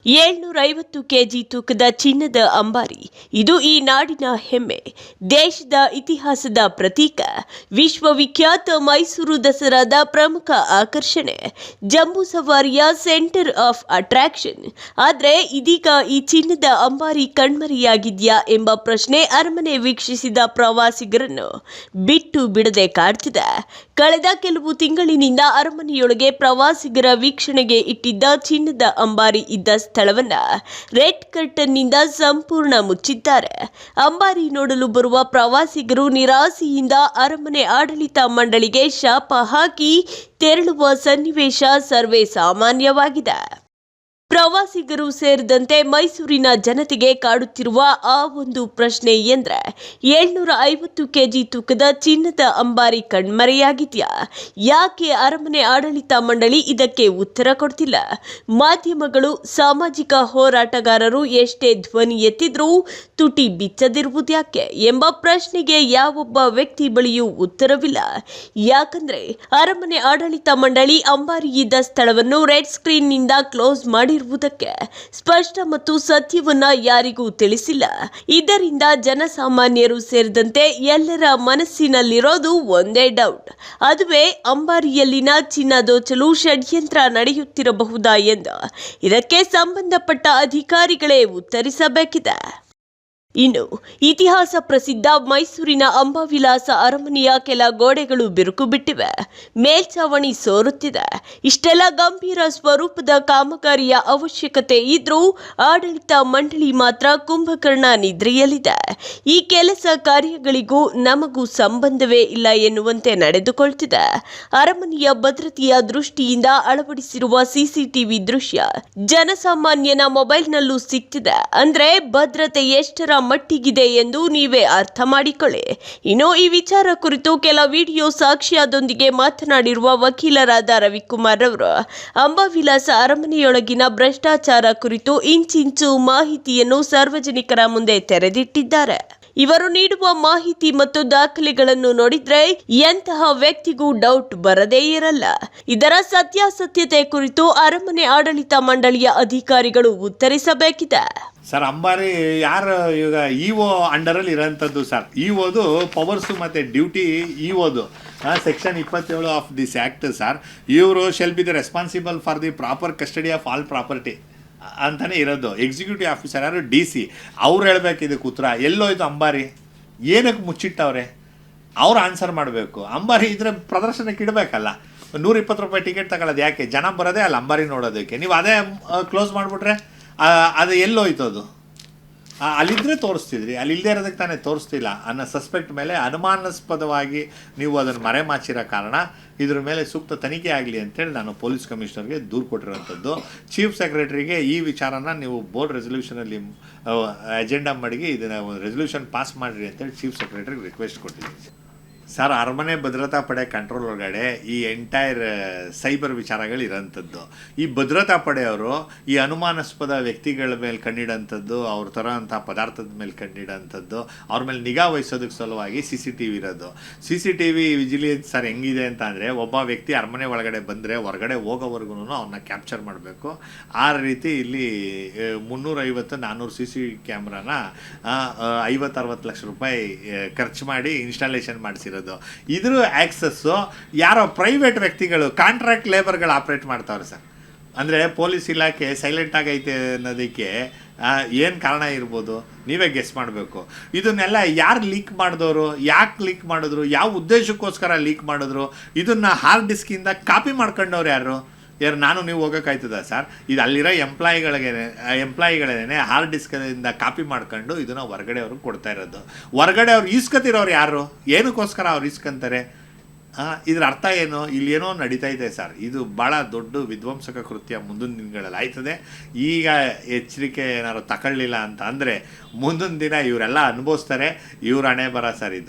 750 KG ತೂಕದ ಚಿನ್ನದ ಅಂಬಾರಿ. ಇದು ಈ ನಾಡಿನ ಹೆಮ್ಮೆ, ದೇಶದ ಇತಿಹಾಸದ ಪ್ರತೀಕ, ವಿಶ್ವವಿಖ್ಯಾತ ಮೈಸೂರು ದಸರಾದ ಪ್ರಮುಖ ಆಕರ್ಷಣೆ, ಜಂಬೂ ಸವಾರಿಯ ಸೆಂಟರ್ ಆಫ್ ಅಟ್ರಾಕ್ಷನ್. ಆದರೆ ಇದೀಗ ಈ ಚಿನ್ನದ ಅಂಬಾರಿ ಕಣ್ಮರೆಯಾಗಿದೆಯಾ ಎಂಬ ಪ್ರಶ್ನೆ ಅರಮನೆ ವೀಕ್ಷಿಸಿದ ಪ್ರವಾಸಿಗರನ್ನು ಬಿಟ್ಟು ಬಿಡದೆ ಕಾಡ್ತಿದೆ. ಕಳೆದ ಕೆಲವು ತಿಂಗಳಿನಿಂದ ಅರಮನೆಯೊಳಗೆ ಪ್ರವಾಸಿಗರ ವೀಕ್ಷಣೆಗೆ ಇಟ್ಟಿದ್ದ ಚಿನ್ನದ ಅಂಬಾರಿ ಇದ್ದ ಸ್ಥಳವನ್ನ ರೆಡ್ ಕರ್ಟನ್ನಿಂದ ಸಂಪೂರ್ಣ ಮುಚ್ಚಿದ್ದಾರೆ. ಅಂಬಾರಿ ನೋಡಲು ಬರುವ ಪ್ರವಾಸಿಗರು ನಿರಾಸೆಯಿಂದ ಅರಮನೆ ಆಡಳಿತ ಮಂಡಳಿಗೆ ಶಾಪ ಹಾಕಿ ತೆರಳುವ ಸನ್ನಿವೇಶ ಸರ್ವೇ ಸಾಮಾನ್ಯವಾಗಿದೆ. ಪ್ರವಾಸಿಗರು ಸೇರಿದಂತೆ ಮೈಸೂರಿನ ಜನತೆಗೆ ಕಾಡುತ್ತಿರುವ ಆ ಒಂದು ಪ್ರಶ್ನೆ ಎಂದ್ರೆ 750 ಕೆಜಿ ತೂಕದ ಚಿನ್ನದ ಅಂಬಾರಿ ಕಣ್ಮರೆಯಾಗಿದೆಯಾ? ಯಾಕೆ ಅರಮನೆ ಆಡಳಿತ ಮಂಡಳಿ ಇದಕ್ಕೆ ಉತ್ತರ ಕೊಡ್ತಿಲ್ಲ? ಮಾಧ್ಯಮಗಳು, ಸಾಮಾಜಿಕ ಹೋರಾಟಗಾರರು ಎಷ್ಟೇ ಧ್ವನಿ ಎತ್ತಿದ್ರೂ ತುಟಿ ಬಿಚ್ಚದಿರುವುದ್ಯಾಕೆ ಎಂಬ ಪ್ರಶ್ನೆಗೆ ಯಾವೊಬ್ಬ ವ್ಯಕ್ತಿ ಬಳಿಯೂ ಉತ್ತರವಿಲ್ಲ. ಯಾಕಂದ್ರೆ ಅರಮನೆ ಆಡಳಿತ ಮಂಡಳಿ ಅಂಬಾರಿ ಇದ್ದ ಸ್ಥಳವನ್ನು ರೆಡ್ ಸ್ಕ್ರೀನ್ನಿಂದ ಕ್ಲೋಸ್ ಮಾಡಿ ಸ್ಪಷ್ಟ ಮತ್ತು ಸತ್ಯವನ್ನ ಯಾರಿಗೂ ತಿಳಿಸಿಲ್ಲ. ಇದರಿಂದ ಜನಸಾಮಾನ್ಯರು ಸೇರಿದಂತೆ ಎಲ್ಲರ ಮನಸ್ಸಿನಲ್ಲಿರೋದು ಒಂದೇ ಡೌಟ್, ಅದುವೇ ಅಂಬಾರಿಯಲ್ಲಿನ ಚಿನ್ನ ದೋಚಲು ಷಡ್ಯಂತ್ರ ನಡೆಯುತ್ತಿರಬಹುದಾ ಎಂದು. ಇದಕ್ಕೆ ಸಂಬಂಧಪಟ್ಟ ಅಧಿಕಾರಿಗಳೇ ಉತ್ತರಿಸಬೇಕಿದೆ. ಇನ್ನು ಇತಿಹಾಸ ಪ್ರಸಿದ್ಧ ಮೈಸೂರಿನ ಅಂಬಾವಿಲಾಸ ಅರಮನೆಯ ಕೆಲ ಗೋಡೆಗಳು ಬಿರುಕು ಬಿಟ್ಟಿವೆ, ಮೇಲ್ಛಾವಣಿ ಸೋರುತ್ತಿದೆ. ಇಷ್ಟೆಲ್ಲ ಗಂಭೀರ ಸ್ವರೂಪದ ಕಾಮಗಾರಿಯ ಅವಶ್ಯಕತೆ ಇದ್ರೂ ಆಡಳಿತ ಮಂಡಳಿ ಮಾತ್ರ ಕುಂಭಕರ್ಣ ನಿದ್ರೆಯಲ್ಲಿದೆ. ಈ ಕೆಲಸ ಕಾರ್ಯಗಳಿಗೂ ನಮಗೂ ಸಂಬಂಧವೇ ಇಲ್ಲ ಎನ್ನುವಂತೆ ನಡೆದುಕೊಳ್ತಿದೆ. ಅರಮನೆಯ ಭದ್ರತೆಯ ದೃಷ್ಟಿಯಿಂದ ಅಳವಡಿಸಿರುವ ಸಿಸಿಟಿವಿ ದೃಶ್ಯ ಜನಸಾಮಾನ್ಯನ ಮೊಬೈಲ್ನಲ್ಲೂ ಸಿಗ್ತಿದೆ. ಅಂದ್ರೆ ಭದ್ರತೆ ಎಷ್ಟರ ಮಟ್ಟಿಗಿದೆ ಎಂದು ನೀವೇ ಅರ್ಥ ಮಾಡಿಕೊಳ್ಳಿ. ಇನ್ನು ಈ ವಿಚಾರ ಕುರಿತು ಕೆಲ ವಿಡಿಯೋ ಸಾಕ್ಷ್ಯದೊಂದಿಗೆ ಮಾತನಾಡಿರುವ ವಕೀಲರಾದ ರವಿಕುಮಾರ್ ಅವರು ಅಂಬಾವಿಲಾಸ ಅರಮನೆಯೊಳಗಿನ ಭ್ರಷ್ಟಾಚಾರ ಕುರಿತು ಇಂಚಿಂಚು ಮಾಹಿತಿಯನ್ನು ಸಾರ್ವಜನಿಕರ ಮುಂದೆ ತೆರೆದಿಟ್ಟಿದ್ದಾರೆ. ಇವರು ನೀಡುವ ಮಾಹಿತಿ ಮತ್ತು ದಾಖಲೆಗಳನ್ನು ನೋಡಿದ್ರೆ ಎಂತಹ ವ್ಯಕ್ತಿಗೂ ಡೌಟ್ ಬರದೇ ಇರಲ್ಲ. ಇದರ ಸತ್ಯಾಸತ್ಯತೆ ಕುರಿತು ಅರಮನೆ ಆಡಳಿತ ಮಂಡಳಿಯ ಅಧಿಕಾರಿಗಳು ಉತ್ತರಿಸಬೇಕಿದೆ. ಸರ್, ಅಂಬಾರಿ ಯಾರು ಈಗ ಇಒ ಅಂಡರಲ್ಲಿ ಇರೋಂಥದ್ದು ಸರ್. ಇಒದು ಪವರ್ಸು ಮತ್ತು ಡ್ಯೂಟಿ ಇಒದು section 27 of this act sir. ಇವರು shall be the responsible for the proper custody of all property ಅಂತಲೇ ಇರೋದು. ಎಕ್ಸಿಕ್ಯೂಟಿವ್ ಆಫೀಸರ್ ಯಾರು DC, ಅವ್ರು ಹೇಳ್ಬೇಕು ಇದಕ್ಕೆ ಉತ್ತರ. ಎಲ್ಲೋಯ್ತು ಅಂಬಾರಿ, ಏನಕ್ಕೆ ಮುಚ್ಚಿಟ್ಟವ್ರೆ, ಅವ್ರು ಆನ್ಸರ್ ಮಾಡಬೇಕು. ಅಂಬಾರಿ ಇದ್ರೆ ಪ್ರದರ್ಶನಕ್ಕೆ ಇಡಬೇಕಲ್ಲ. 120 ರೂಪಾಯಿ ಟಿಕೆಟ್ ತಗೊಳ್ಳೋದು ಯಾಕೆ? ಜನ ಬರೋದೇ ಅಲ್ಲ ಅಂಬಾರಿ ನೋಡೋದಕ್ಕೆ. ನೀವು ಅದೇ ಕ್ಲೋಸ್ ಮಾಡಿಬಿಟ್ರೆ ಅದು ಎಲ್ಲೋಯ್ತು? ಅದು ಅಲ್ಲಿದ್ದರೆ ತೋರಿಸ್ತಿದ್ರಿ, ಅಲ್ಲಿ ಇಲ್ಲದೆ ಇರೋದಕ್ಕೆ ತಾನೇ ತೋರಿಸ್ತಿಲ್ಲ ಅನ್ನೋ ಸಸ್ಪೆಕ್ಟ್ ಮೇಲೆ ಅನುಮಾನಾಸ್ಪದವಾಗಿ ನೀವು ಅದನ್ನು ಮರೆಮಾಚಿರೋ ಕಾರಣ ಇದ್ರ ಮೇಲೆ ಸೂಕ್ತ ತನಿಖೆ ಆಗಲಿ ಅಂತೇಳಿ ನಾನು ಪೊಲೀಸ್ ಕಮಿಷನರ್ಗೆ ದೂರು ಕೊಟ್ಟಿರೋಂಥದ್ದು. ಚೀಫ್ ಸೆಕ್ರೆಟರಿಗೆ ಈ ವಿಚಾರನ ನೀವು ಬೋರ್ಡ್ ರೆಸಲ್ಯೂಷನಲ್ಲಿ ಅಜೆಂಡಾ ಮಾಡಿ ಇದನ್ನು ರೆಸಲ್ಯೂಷನ್ ಪಾಸ್ ಮಾಡಿರಿ ಅಂತೇಳಿ ಚೀಫ್ ಸೆಕ್ರೆಟರಿಗೆ ರಿಕ್ವೆಸ್ಟ್ ಕೊಟ್ಟಿದ್ದೀನಿ ಸರ್. ಅರಮನೆ ಭದ್ರತಾ ಪಡೆ ಕಂಟ್ರೋಲ್ ಒಳಗಡೆ ಈ ಎಂಟೈರ್ ಸೈಬರ್ ವಿಚಾರಗಳು ಇರೋಂಥದ್ದು. ಈ ಭದ್ರತಾ ಪಡೆಯವರು ಈ ಅನುಮಾನಾಸ್ಪದ ವ್ಯಕ್ತಿಗಳ ಮೇಲೆ ಕಂಡಿಡೋಂಥದ್ದು, ಅವ್ರ ತರೋಂಥ ಪದಾರ್ಥದ ಮೇಲೆ ಕಂಡಿಡೋಂಥದ್ದು, ಅವ್ರ ಮೇಲೆ ನಿಗಾ ವಹಿಸೋದಕ್ಕೆ ಸಲುವಾಗಿ CCTV ಇರೋದು. CCTV ವಿಜಿಲೆನ್ಸ್ ಸರ್ ಹೆಂಗಿದೆ ಅಂತ ಅಂದರೆ, ಒಬ್ಬ ವ್ಯಕ್ತಿ ಅರಮನೆ ಒಳಗಡೆ ಬಂದರೆ ಹೊರಗಡೆ ಹೋಗೋವರೆಗೂ ಅವನ್ನ ಕ್ಯಾಪ್ಚರ್ ಮಾಡಬೇಕು. ಆ ರೀತಿ ಇಲ್ಲಿ 350-400 CC ಕ್ಯಾಮ್ರಾನ 50-60 ಲಕ್ಷ ರೂಪಾಯಿ ಖರ್ಚು ಮಾಡಿ ಇನ್ಸ್ಟಾಲೇಷನ್ ಮಾಡಿಸಿರೋದು. ಇದ್ರ ಆಕ್ಸಸ್ಸು ಯಾರೋ ಪ್ರೈವೇಟ್ ವ್ಯಕ್ತಿಗಳು, ಕಾಂಟ್ರಾಕ್ಟ್ ಲೇಬರ್ಗಳು ಆಪ್ರೇಟ್ ಮಾಡ್ತಾವ್ರೆ ಸರ್. ಅಂದರೆ ಪೊಲೀಸ್ ಇಲಾಖೆ ಸೈಲೆಂಟ್ ಆಗೈತೆ ಅನ್ನೋದಕ್ಕೆ ಏನು ಕಾರಣ ಇರ್ಬೋದು? ನೀವೇ ಗೆಸ್ ಮಾಡಬೇಕು. ಇದನ್ನೆಲ್ಲ ಯಾರು ಲೀಕ್ ಮಾಡಿದವರು, ಯಾಕೆ ಲೀಕ್ ಮಾಡಿದ್ರು, ಯಾವ ಉದ್ದೇಶಕ್ಕೋಸ್ಕರ ಲೀಕ್ ಮಾಡಿದ್ರು, ಇದನ್ನು ಹಾರ್ಡ್ ಡಿಸ್ಕಿಂದ ಕಾಪಿ ಮಾಡ್ಕೊಂಡವ್ರು ಯಾರು? ನಾನು ನೀವು ಹೋಗೋಕ್ಕಾಯ್ತದ ಸರ್? ಇದು ಅಲ್ಲಿರೋ ಎಂಪ್ಲಾಯಿಗಳೇನೆ ಹಾರ್ಡ್ ಡಿಸ್ಕಿಂದ ಕಾಪಿ ಮಾಡ್ಕೊಂಡು ಇದನ್ನು ಹೊರಗಡೆ ಅವ್ರಿಗೆ ಕೊಡ್ತಾ ಇರೋದು. ಹೊರಗಡೆ ಅವ್ರು ಈಸ್ಕೊತಿರೋರು ಯಾರು? ಏನಕ್ಕೋಸ್ಕರ ಅವ್ರು ಈಸ್ಕೊಂತಾರೆ? ಇದ್ರ ಅರ್ಥ ಏನು? ಇಲ್ಲಿ ಏನೋ ನಡೀತಾ ಇದೆ ಸರ್. ಇದು ಭಾಳ ದೊಡ್ಡ ವಿಧ್ವಂಸಕ ಕೃತ್ಯ ಮುಂದಿನ ದಿನಗಳಲ್ಲಿ ಆಯ್ತದೆ. ಈಗ ಎಚ್ಚರಿಕೆ ಏನಾದ್ರು ತಗೊಳ್ಳಿಲ್ಲ ಅಂತ ಅಂದರೆ ಮುಂದಿನ ದಿನ ಇವರೆಲ್ಲ ಅನುಭವಿಸ್ತಾರೆ. ಇವ್ರ ಹಣೆ ಬರ ಸರ್ ಇದು.